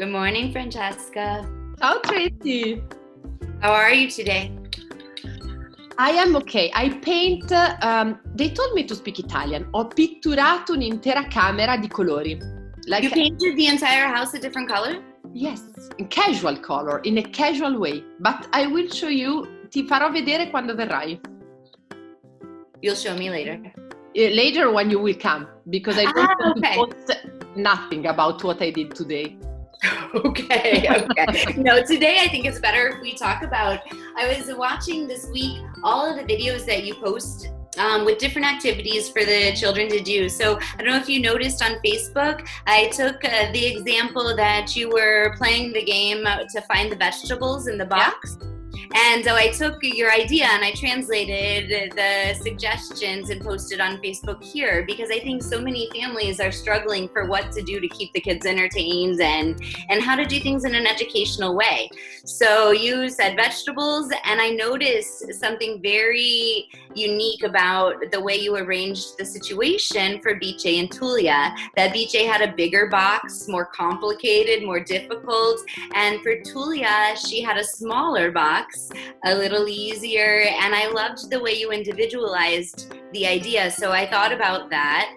Good morning, Francesca. Ciao Tracy. How are you today? I am okay. I paint, they told me to speak Italian. Ho pitturato un'intera camera di colori. Like you painted the entire house a different color? Yes, in casual color, in a casual way. But I will show you, ti farò vedere quando verrai. You'll show me later. Later when you will come, because I don't want to post nothing about what I did today. Okay. No, today I think it's better if we talk about, I was watching this week all of the videos that you post with different activities for the children to do. So I don't know if you noticed on Facebook, I took the example that you were playing the game to find the vegetables in the box. Yeah. And so I took your idea and I translated the suggestions and posted on Facebook here, because I think so many families are struggling for what to do to keep the kids entertained and how to do things in an educational way. So you said vegetables, and I noticed something very unique about the way you arranged the situation for Bice and Tulia. That Bice had a bigger box, more complicated, more difficult, and for Tulia, she had a smaller box, a little easier, and I loved the way you individualized the idea. So I thought about that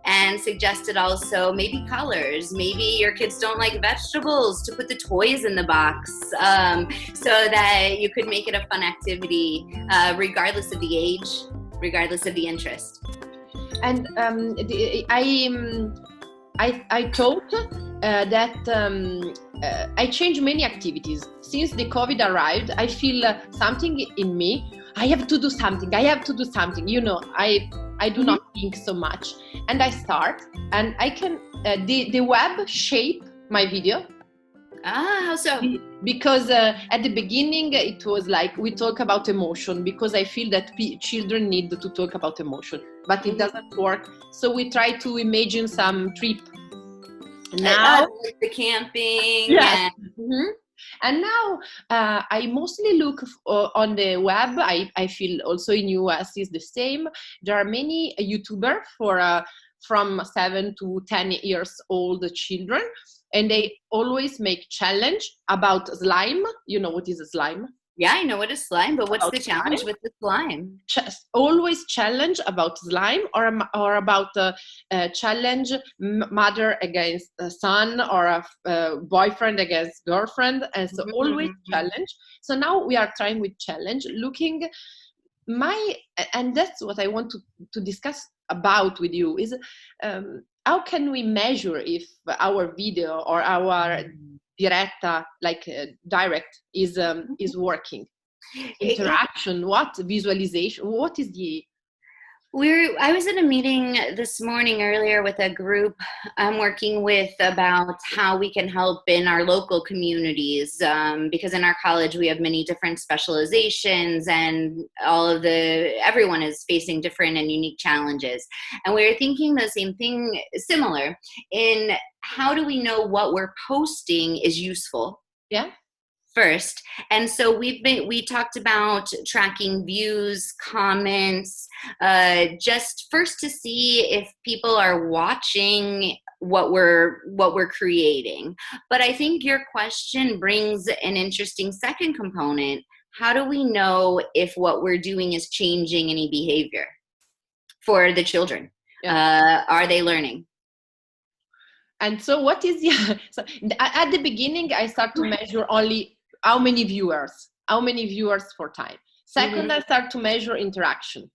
and suggested also maybe colors. Maybe your kids don't like vegetables, to put the toys in the box so that you could make it a fun activity regardless of the age, regardless of the interest. And I thought that I changed many activities. Since the COVID arrived, I feel something in me. I have to do something. You know, I do not think so much. And I start, and I can, the web shape my video. How so? Because at the beginning it was like we talk about emotion, because I feel that children need to talk about emotion, but it doesn't work. So we try to imagine some trip. Now the camping. Yes. And now I mostly look on the web. I feel also in US is the same. There are many YouTubers for from 7 to 10 years old children, and they always make challenge about slime. You know what is a slime? Yeah, I know what is slime, but what's the challenge with the slime? Always challenge about slime, or about challenge mother against son, or a boyfriend against girlfriend, and so always challenge. So now we are trying with challenge, looking and that's what I want to discuss about with you is how can we measure if our video or our direct is working? Interaction, what visualization, what is the... I was in a meeting this morning earlier with a group I'm working with about how we can help in our local communities, because in our college we have many different specializations, and everyone is facing different and unique challenges. And we were thinking the same thing, similar, in how do we know what we're posting is useful? Yeah. First. And so we talked about tracking views, comments, just first to see if people are watching what we're creating. But I think your question brings an interesting second component. How do we know if what we're doing is changing any behavior for the children? Yeah. Are they learning? And so what is at the beginning, I start to measure only how many viewers for time. Second, I start to measure interaction.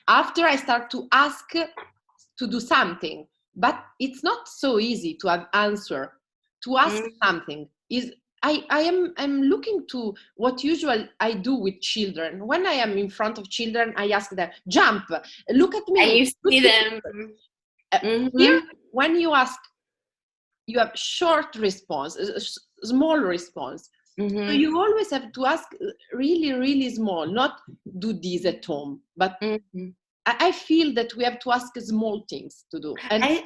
After, I start to ask to do something, but it's not so easy to have answer. To ask something is, I'm looking to what usually I do with children. When I am in front of children, I ask them, jump, look at me. And you see them. Here, when you ask, you have short response, small response. So you always have to ask really, really small, not do this at home. But I feel that we have to ask small things to do. And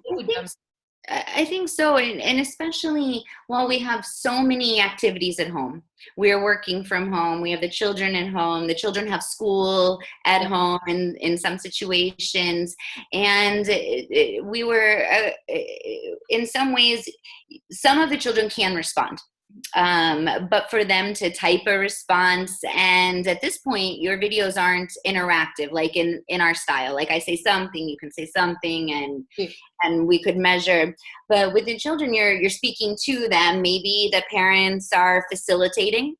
I think so. And especially while we have so many activities at home, we're working from home, we have the children at home, the children have school at home in some situations. And we were, in some ways, some of the children can respond. But for them to type a response, and at this point your videos aren't interactive like in our style, like I say something, you can say something, and we could measure. But with the children, you're speaking to them. Maybe the parents are facilitating.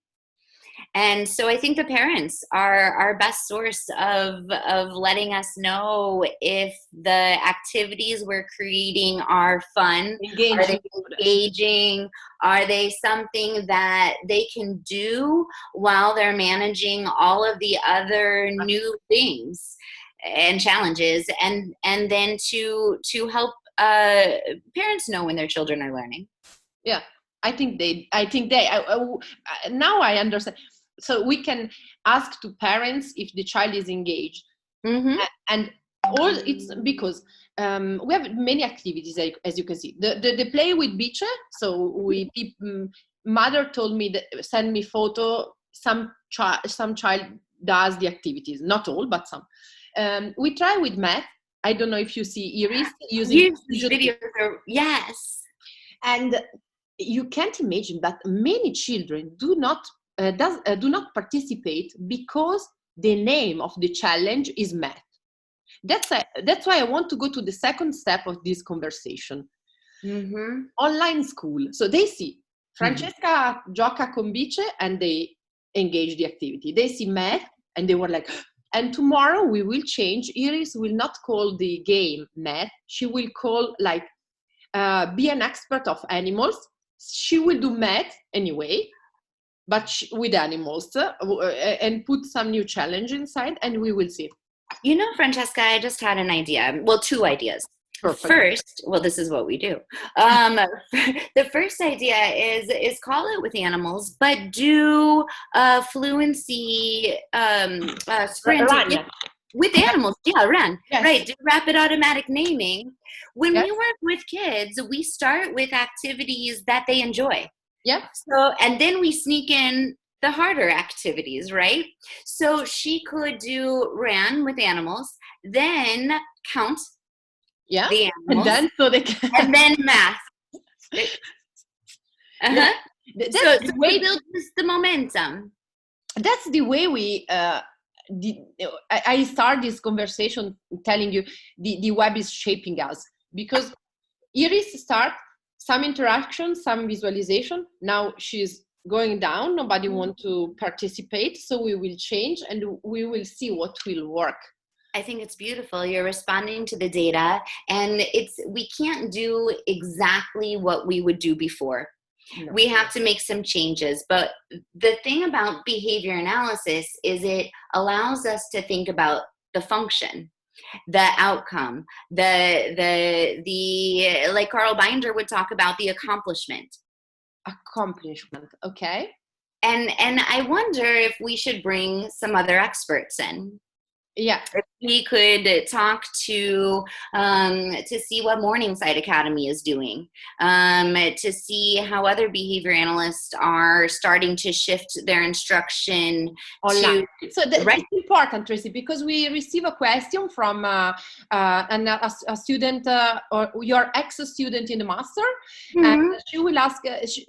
And so I think the parents are our best source of letting us know if the activities we're creating are fun, are they engaging, are they something that they can do while they're managing all of the other new things and challenges, and then to help parents know when their children are learning. Yeah, I think now I understand. So we can ask to parents if the child is engaged. And all it's because we have many activities, as you can see. The play with Bice. So mother told me that send me photo. Some child does the activities, not all, but some. We try with math. I don't know if you see Iris using videos. Yes, and you can't imagine that many children do not participate because the name of the challenge is math. That's why I want to go to the second step of this conversation. Online school. So they see Francesca gioca con Bice and they engage the activity. They see math and they were like, and tomorrow we will change. Iris will not call the game math. She will call like be an expert of animals. She will do math anyway, but with animals, and put some new challenge inside, and we will see. You know, Francesca, I just had an idea. Well, two ideas. Perfect. First, well, this is what we do. The first idea is call it with animals, but do fluency sprint with animals. Yeah, run. Yes. Right. Do rapid automatic naming. When we work with kids, we start with activities that they enjoy. Yeah. So, and then we sneak in the harder activities, right? So she could do ran with animals, then count the animals, and then so they can and then math. Yeah. So we build the momentum. That's the way we. I start this conversation telling you the web is shaping us, because Iris start some interaction, some visualization. Now she's going down. Nobody wants to participate, so we will change and we will see what will work. I think it's beautiful. You're responding to the data, and we can't do exactly what we would do before. No. We have to make some changes. But the thing about behavior analysis is it allows us to think about the function, the outcome, the like Carl Binder would talk about, the accomplishment. Okay. And I wonder if we should bring some other experts in. Yeah. If we could talk to see what Morningside Academy is doing, to see how other behavior analysts are starting to shift their instruction online. So that's important, Tracy, because we receive a question from a student or your ex-student in the master, and she will ask,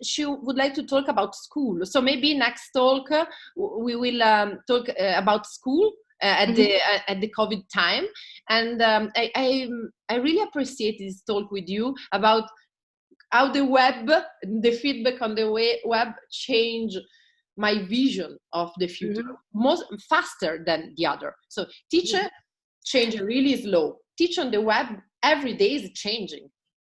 she would like to talk about school. So maybe next talk we will talk about school. At the COVID time, and I really appreciate this talk with you about how the feedback on the web changed my vision of the future faster than the other. So teacher change really slow. Teach on the web every day is changing.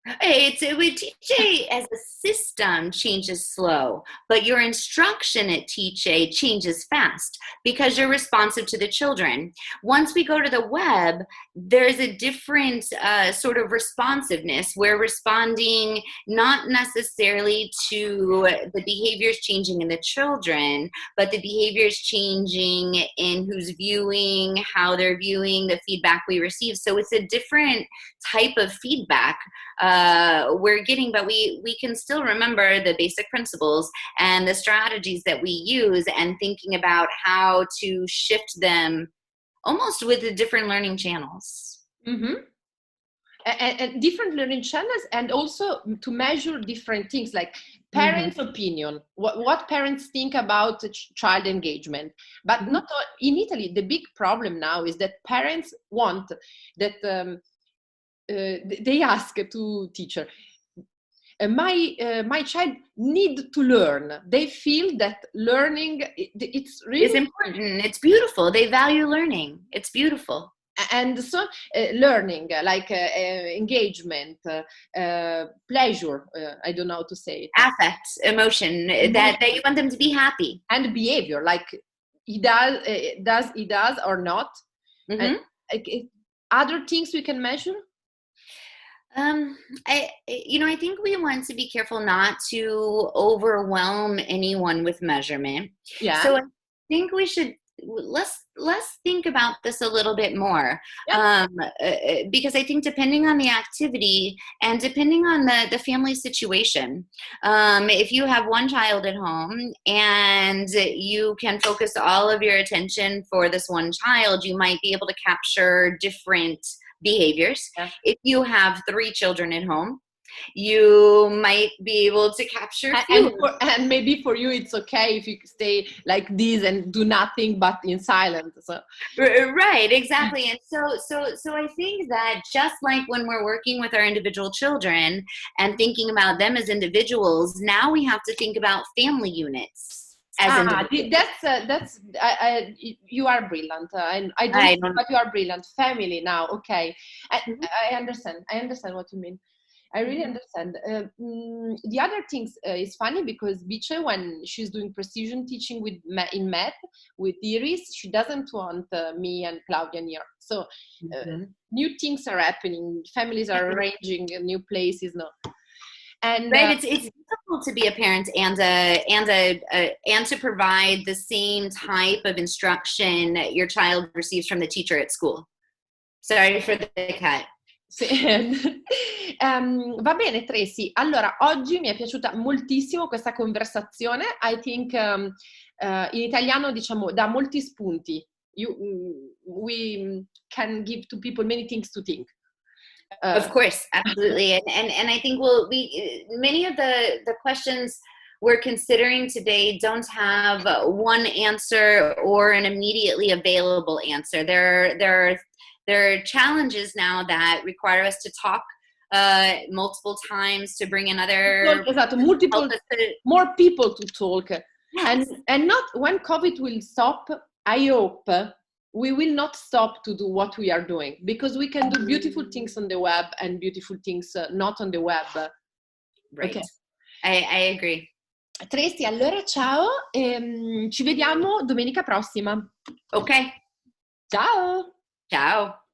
With TJ as a system changes slow, but your instruction at TJ changes fast because you're responsive to the children. Once we go to the web, there's a different sort of responsiveness. We're responding not necessarily to the behaviors changing in the children, but the behaviors changing in who's viewing, how they're viewing, the feedback we receive. So it's a different type of feedback we're getting, but we can still remember the basic principles and the strategies that we use, and thinking about how to shift them almost with the different learning channels. Mm-hmm. And different learning channels, and also to measure different things like parents' opinion, what parents think about child engagement. But not all, in Italy, the big problem now is that parents want that they ask to teacher, my child need to learn. They feel that learning it's really is important. It's beautiful. They value learning. It's beautiful. And so learning, like engagement, pleasure, I don't know how to say it. Affect, emotion, that you want them to be happy. And behavior, like he does or not. And, other things we can measure? I think we want to be careful not to overwhelm anyone with measurement. Yeah. So I think we should let's think about this a little bit more, because I think depending on the activity and depending on the family situation, if you have one child at home and you can focus all of your attention for this one child, you might be able to capture different behaviors. Yeah. If you have 3 children at home, you might be able to capture and maybe for you it's okay if you stay like this and do nothing but in silence. So right, exactly. And so I think that just like when we're working with our individual children and thinking about them as individuals, now we have to think about family units as individuals. That's you are brilliant. I don't know, but you are brilliant. Family now, okay. I understand what you mean. I really understand. The other things is funny because Bice, when she's doing precision teaching in math with Iris, she doesn't want me and Claudia near. So new things are happening. Families are arranging new places now. And right, it's difficult to be a parent and to provide the same type of instruction that your child receives from the teacher at school. Sorry for the cut. Va bene Tracy, allora oggi mi è piaciuta moltissimo questa conversazione. I think in italiano diciamo dà molti spunti. We can give to people many things to think. Of course, absolutely. and I think many of the questions we're considering today don't have one answer or an immediately available answer. There are challenges now that require us to talk multiple times, to bring in other more people to talk. Yes. And not when COVID will stop, I hope we will not stop to do what we are doing, because we can do beautiful things on the web and beautiful things not on the web. Right. Okay. I agree. Tracy, allora ciao, ci vediamo domenica prossima. Ok. Ciao. Ciao.